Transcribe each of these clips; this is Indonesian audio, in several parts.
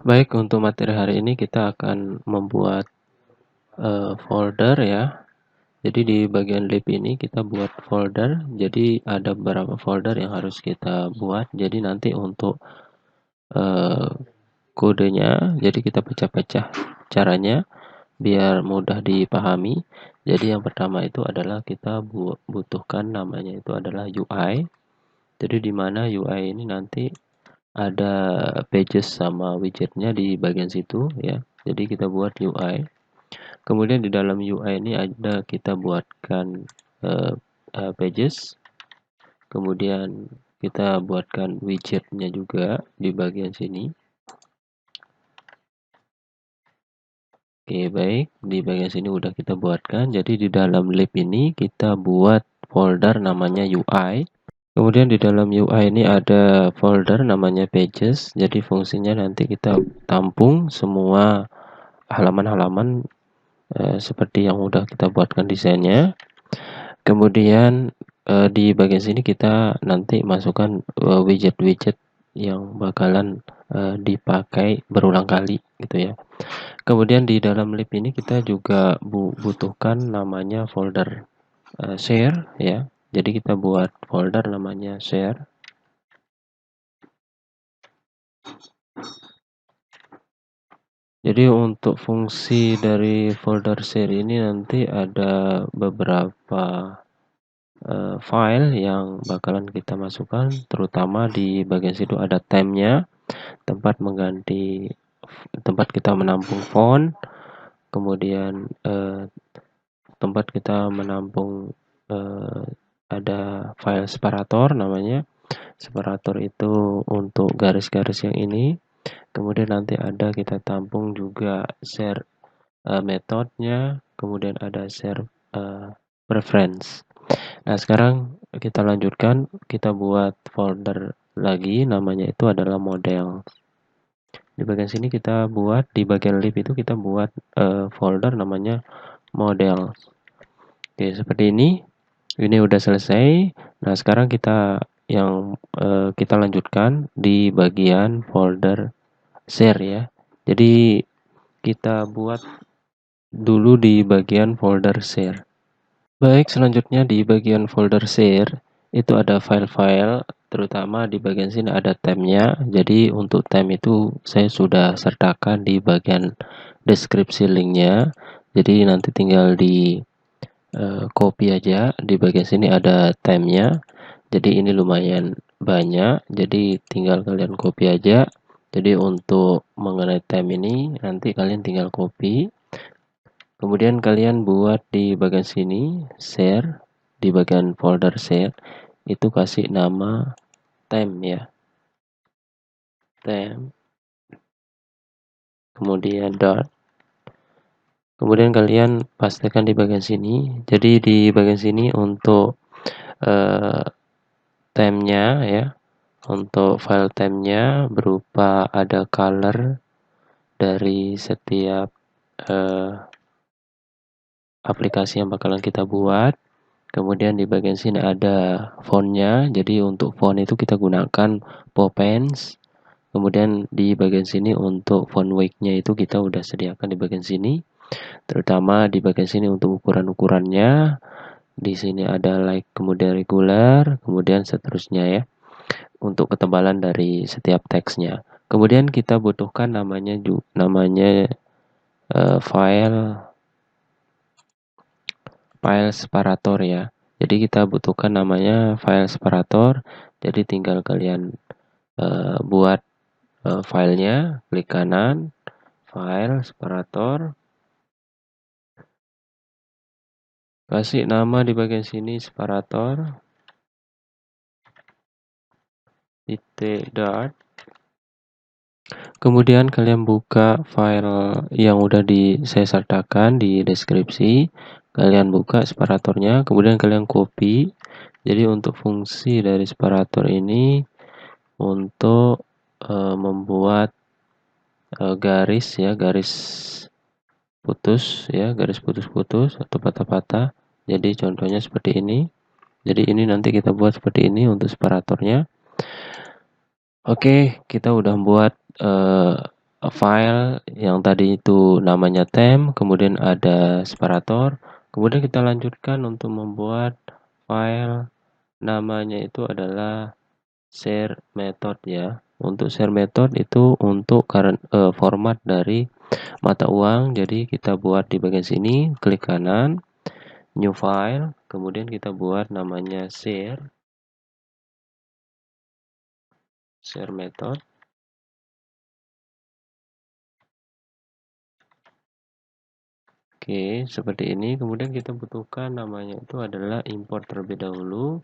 Baik, untuk materi hari ini kita akan membuat folder ya. Jadi di bagian lib ini kita buat folder. Jadi ada beberapa folder yang harus kita buat. Jadi nanti untuk eh, kodenya, jadi kita pecah-pecah caranya biar mudah dipahami. Jadi yang pertama itu adalah kita butuhkan namanya itu adalah UI. Jadi di mana UI ini nanti ada pages sama widgetnya di bagian situ ya. Jadi kita buat UI. Kemudian di dalam UI ini ada kita buatkan eh, pages. Kemudian kita buatkan widgetnya juga di bagian sini. Oke, baik. Di bagian sini udah kita buatkan. Jadi di dalam lib ini kita buat folder namanya UI. Kemudian di dalam UI ini ada folder namanya pages. Jadi fungsinya nanti kita tampung semua halaman-halaman seperti yang udah kita buatkan desainnya. Kemudian di bagian sini kita nanti masukkan widget-widget yang bakalan dipakai berulang kali gitu ya. Kemudian di dalam lib ini kita juga butuhkan namanya folder share ya. Jadi kita buat folder namanya share. Jadi untuk fungsi dari folder share ini nanti ada beberapa file yang bakalan kita masukkan, terutama di bagian situ ada time-nya, tempat kita menampung font, kemudian tempat kita menampung ada file separator namanya. Separator itu untuk garis-garis yang ini. Kemudian nanti ada kita tampung juga share metodenya, kemudian ada share preference. Nah, sekarang kita lanjutkan, kita buat folder lagi, namanya itu adalah model. Di bagian sini kita buat, di bagian lib itu kita buat folder namanya model. Oke, seperti ini. Ini udah selesai. Nah, sekarang kita lanjutkan di bagian folder share ya. Jadi kita buat dulu di bagian folder share. Baik, selanjutnya di bagian folder share itu ada file-file, terutama di bagian sini ada tab-nya. Jadi untuk tab itu saya sudah sertakan di bagian deskripsi linknya. Jadi nanti tinggal di copy aja. Di bagian sini ada tab-nya. Jadi ini lumayan banyak. Jadi tinggal kalian copy aja. Jadi untuk mengenai tab ini nanti kalian tinggal copy. Kemudian kalian buat di bagian sini share, di bagian folder share itu kasih nama time ya, time, kemudian dot, kemudian kalian pastikan di bagian sini. Jadi di bagian sini untuk time-nya ya, untuk file time-nya berupa ada color dari setiap aplikasi yang bakalan kita buat. Kemudian di bagian sini ada fontnya. Jadi untuk font itu kita gunakan Popens. Kemudian di bagian sini untuk font weight-nya itu kita udah sediakan di bagian sini. Terutama di bagian sini untuk ukuran-ukurannya. Di sini ada like, kemudian regular, kemudian seterusnya ya. Untuk ketebalan dari setiap teksnya. Kemudian kita butuhkan namanya file separator ya. Jadi kita butuhkan namanya file separator. Jadi tinggal kalian buat filenya, klik kanan, file separator, kasih nama di bagian sini separator, titik dot. Kemudian kalian buka file yang udah saya sertakan di deskripsi. Kalian buka separatornya, kemudian kalian copy. Jadi untuk fungsi dari separator ini untuk membuat garis ya, garis putus atau patah-patah. Jadi contohnya seperti ini. Jadi ini nanti kita buat seperti ini untuk separatornya. Oke, kita udah buat file yang tadi itu namanya temp, kemudian ada separator, kemudian kita lanjutkan untuk membuat file namanya itu adalah share method ya. Untuk share method itu untuk format dari mata uang. Jadi kita buat di bagian sini, klik kanan, new file, kemudian kita buat namanya share method. Oke, seperti ini. Kemudian kita butuhkan namanya itu adalah import terlebih dahulu.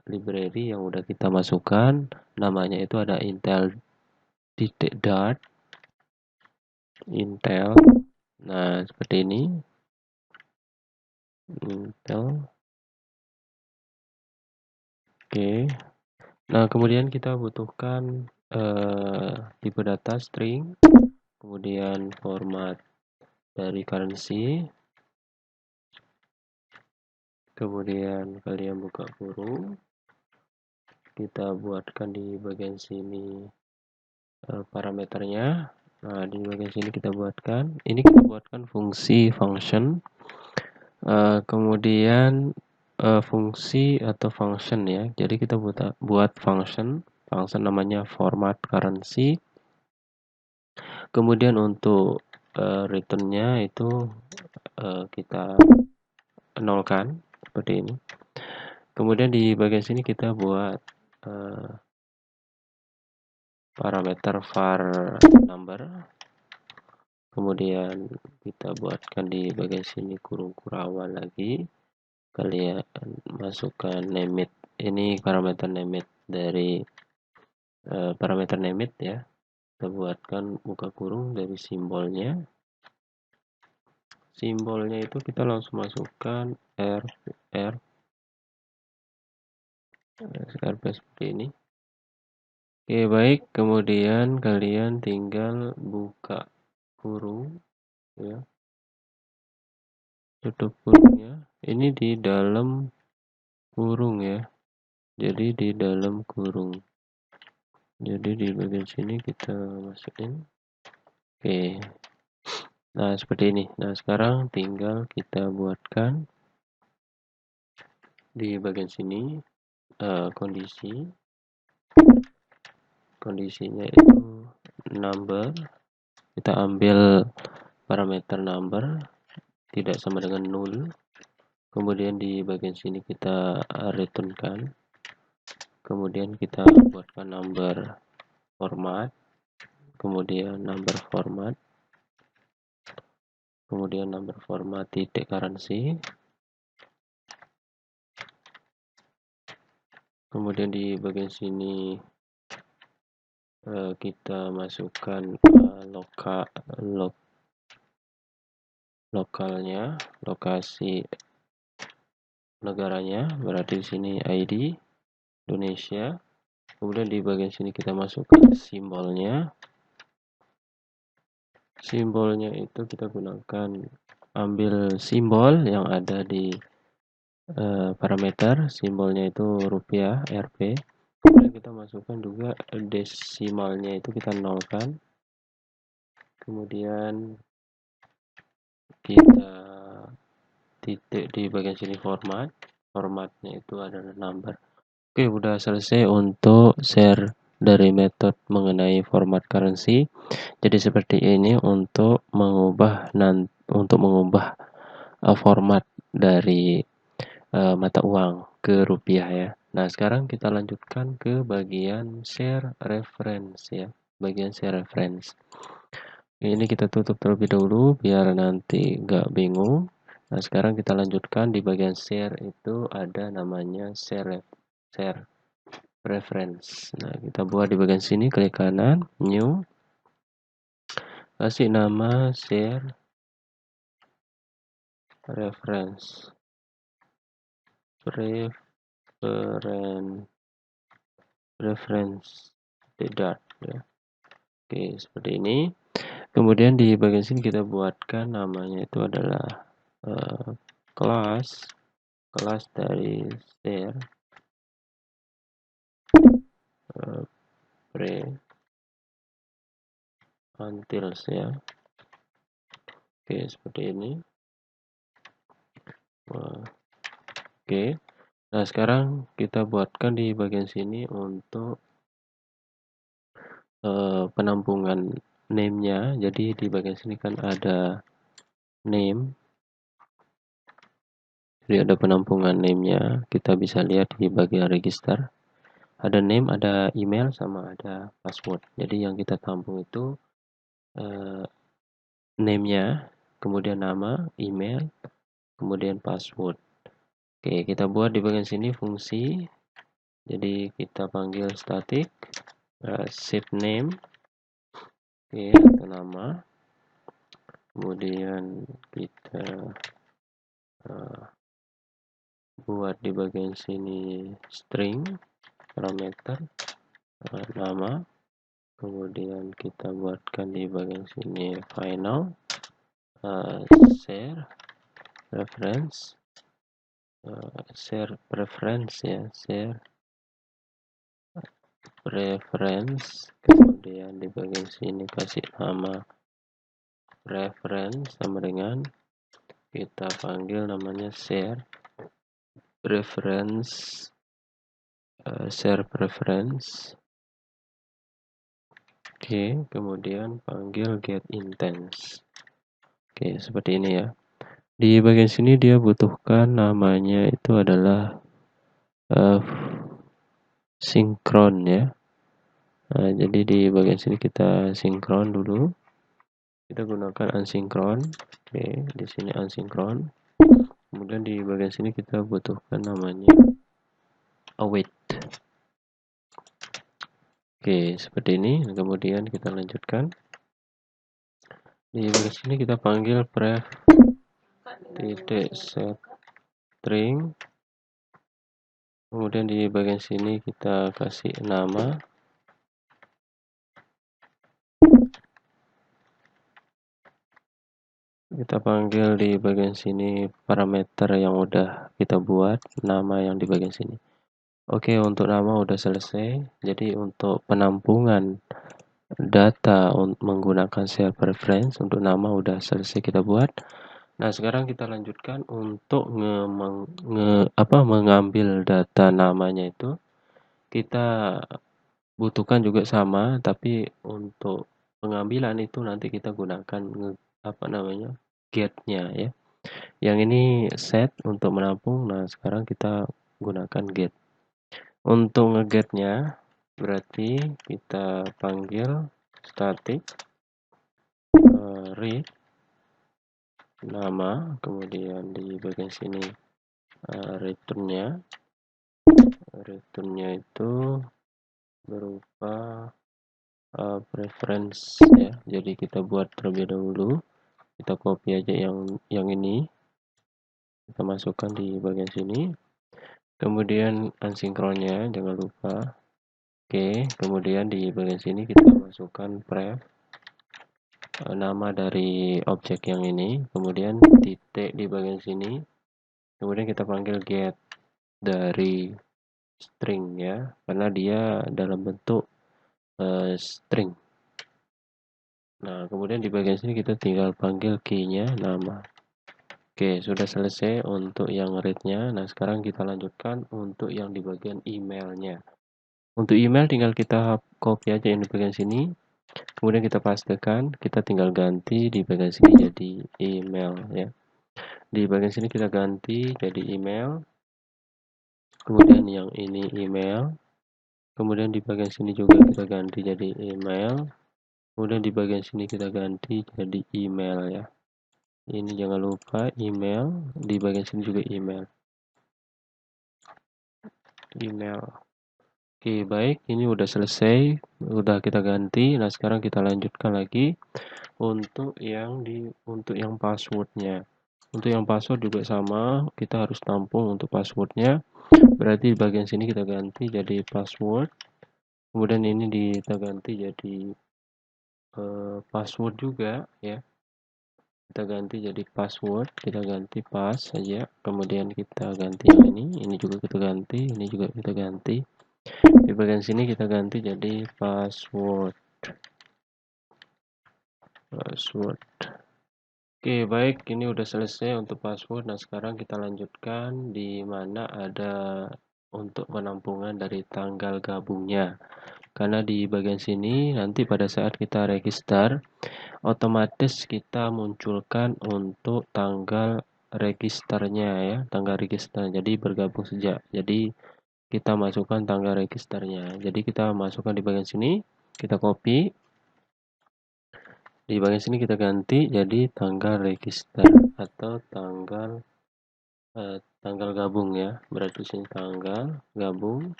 Library yang udah kita masukkan, namanya itu ada Intel Dart, Intel. Nah, seperti ini. Intel. Oke. Nah, kemudian kita butuhkan tipe data string, kemudian format dari currency, kemudian kalian buka kurung, kita buatkan di bagian sini parameternya. Nah, di bagian sini kita buatkan, ini kita buatkan fungsi function, kemudian fungsi atau function ya. Jadi kita buat function namanya format currency. Kemudian untuk returnnya itu kita nolkan seperti ini. Kemudian di bagian sini kita buat parameter var number. Kemudian kita buatkan di bagian sini kurung kurawan lagi. Kalian masukkan name it. Ini parameter name it dari parameter name it ya. Kita buatkan buka kurung dari simbolnya. Simbolnya itu kita langsung masukkan RP seperti ini. Oke, baik. Kemudian kalian tinggal buka kurung ya. Tutup kurungnya. Ini di dalam kurung ya. Jadi di dalam kurung. Jadi di bagian sini kita masukin. Oke. Nah, seperti ini. Nah, sekarang tinggal kita buatkan di bagian sini kondisinya itu number. Kita ambil parameter number tidak sama dengan 0. Kemudian di bagian sini kita returnkan. Kemudian kita buatkan number format. Kemudian number format. Kemudian number format titik currency. Kemudian di bagian sini kita masukkan lokalnya, lokasi negaranya, berarti di sini ID Indonesia. Kemudian di bagian sini kita masukkan simbolnya. Simbolnya itu kita gunakan, ambil simbol yang ada di parameter, simbolnya itu rupiah Rp. Kemudian kita masukkan juga desimalnya itu kita nolkan. Kemudian kita titik di bagian sini formatnya itu adalah number. Oke, udah selesai untuk share dari metode mengenai format currency. Jadi seperti ini untuk mengubah format dari mata uang ke rupiah ya. Nah, sekarang kita lanjutkan ke bagian share reference ya. Bagian share reference. Ini kita tutup terlebih dahulu biar nanti nggak bingung. Nah, sekarang kita lanjutkan di bagian share itu ada namanya share reference. Nah, kita buat di bagian sini, klik kanan, new, kasih nama share reference. Reference tidak ya. Oke, seperti ini. Kemudian di bagian sini kita buatkan namanya itu adalah kelas dari share untils ya. Oke, seperti ini. Oke. Nah, sekarang kita buatkan di bagian sini untuk penampungan name-nya. Jadi di bagian sini kan ada name. Jadi ada penampungan name-nya. Kita bisa lihat di bagian register. Ada name, ada email, sama ada password. Jadi yang kita tampung itu name-nya, kemudian nama, email, kemudian password. Oke, kita buat di bagian sini fungsi. Jadi kita panggil static save name. Oke, atau nama. Kemudian kita buat di bagian sini string parameter nama. Kemudian kita buatkan di bagian sini final share preference share preference ya, share preference. Kemudian di bagian sini kasih nama preference sama dengan kita panggil namanya share preference share preference. Oke, kemudian panggil get intense. Oke, seperti ini ya. Di bagian sini dia butuhkan namanya itu adalah sinkron ya. Nah, jadi di bagian sini kita sinkron dulu. Kita gunakan unsinkron. Oke, di sini unsinkron. Kemudian di bagian sini kita butuhkan namanya await. Oke, seperti ini. Kemudian kita lanjutkan. Di bagian sini kita panggil pref titik set string. Kemudian di bagian sini kita kasih nama. Kita panggil di bagian sini parameter yang udah kita buat, nama yang di bagian sini. Oke, untuk nama udah selesai. Jadi untuk penampungan data menggunakan share preference untuk nama udah selesai kita buat. Nah, sekarang kita lanjutkan untuk mengambil data namanya itu. Kita butuhkan juga sama, tapi untuk pengambilan itu nanti kita gunakan get-nya ya. Yang ini set untuk menampung. Nah, sekarang kita gunakan get. Untuk ngegetnya berarti kita panggil static read nama, kemudian di bagian sini returnnya itu berupa preference ya. Jadi kita buat terlebih dahulu. Kita copy aja yang ini. Kita masukkan di bagian sini. Kemudian unsinkronnya jangan lupa. Oke, kemudian di bagian sini kita masukkan pref nama dari objek yang ini, kemudian titik di bagian sini. Kemudian kita panggil get dari string ya, karena dia dalam bentuk string. Nah, kemudian di bagian sini kita tinggal panggil key-nya nama. Oke, sudah selesai untuk yang read-nya. Nah, sekarang kita lanjutkan untuk yang di bagian email-nya. Untuk email tinggal kita copy aja yang di bagian sini. Kemudian kita pastekan, kita tinggal ganti di bagian sini jadi email ya. Di bagian sini kita ganti jadi email. Kemudian yang ini email. Kemudian di bagian sini juga kita ganti jadi email. Kemudian di bagian sini kita ganti jadi email ya. Ini jangan lupa email, di bagian sini juga email. Oke, baik, ini udah selesai, udah kita ganti. Nah, sekarang kita lanjutkan lagi untuk yang passwordnya. Untuk yang password juga sama, kita harus tampung untuk passwordnya. Berarti di bagian sini kita ganti jadi password. Kemudian ini kita ganti jadi password juga ya. Kita ganti jadi password, kita ganti pass saja. Kemudian kita ganti yang ini juga kita ganti, ini juga kita ganti. Di bagian sini kita ganti jadi password. password. Oke, baik, ini udah selesai untuk password. Nah, sekarang kita lanjutkan di mana ada untuk penampungan dari tanggal gabungnya. Karena di bagian sini nanti pada saat kita register, otomatis kita munculkan untuk tanggal registernya ya, tanggal register. Jadi bergabung sejak. Jadi kita masukkan tanggal registernya. Jadi kita masukkan di bagian sini, kita copy. Di bagian sini kita ganti jadi tanggal register atau tanggal gabung ya. Berarti sini tanggal gabung.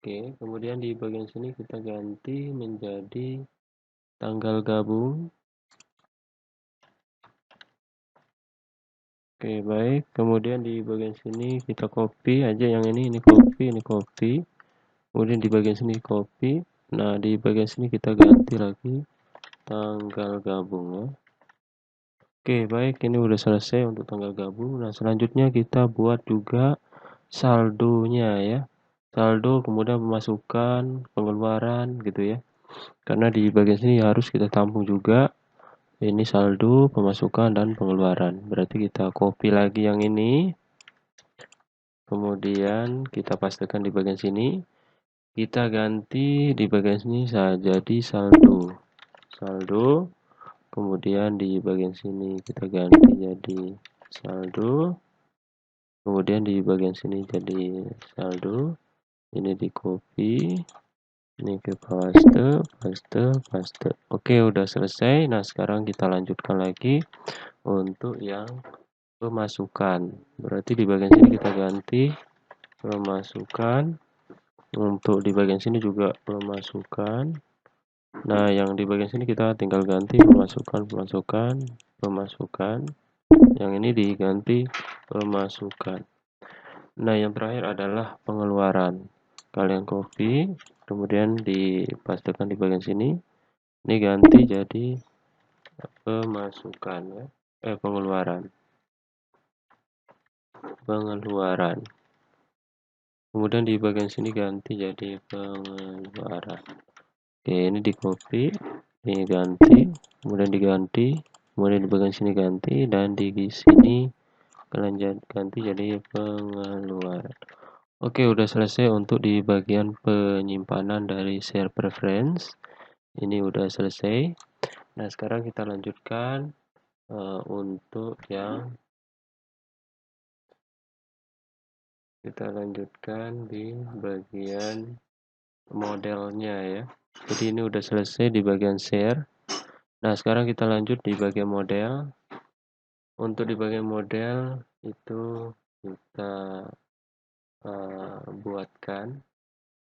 Oke, kemudian di bagian sini kita ganti menjadi tanggal gabung. Oke, baik. Kemudian di bagian sini kita copy aja yang ini copy, ini copy. Kemudian di bagian sini copy. Nah, di bagian sini kita ganti lagi tanggal gabung ya. Oke, baik. Ini udah selesai untuk tanggal gabung. Nah, selanjutnya kita buat juga saldonya ya. Saldo, kemudian pemasukan, pengeluaran gitu ya. Karena di bagian sini harus kita tampung juga ini saldo, pemasukan, dan pengeluaran. Berarti kita copy lagi yang ini. Kemudian kita pastikan di bagian sini. Kita ganti di bagian sini saja di saldo. Saldo. Kemudian di bagian sini kita ganti jadi saldo. Kemudian di bagian sini jadi saldo. Ini di copy. Ini ke paste, paste, paste. Oke, udah selesai. Nah, sekarang kita lanjutkan lagi untuk yang pemasukan. Berarti di bagian sini kita ganti pemasukan. Untuk di bagian sini juga pemasukan. Nah, yang di bagian sini kita tinggal ganti pemasukan, pemasukan, pemasukan. Yang ini diganti pemasukan. Nah, yang terakhir adalah pengeluaran. Kalian copy, kemudian dipastikan di bagian sini. Ini ganti jadi pemasukan ya. Pengeluaran. Pengeluaran. Kemudian di bagian sini ganti jadi pengeluaran. Oke, ini di copy, ini ganti, kemudian diganti, kemudian di bagian sini ganti, dan di sini kalian ganti jadi pengeluaran. Oke, udah selesai untuk di bagian penyimpanan dari share preference. Ini udah selesai. Nah, sekarang kita lanjutkan untuk yang di bagian modelnya ya. Jadi ini udah selesai di bagian share. Nah, sekarang kita lanjut di bagian model. Untuk di bagian model itu kita buatkan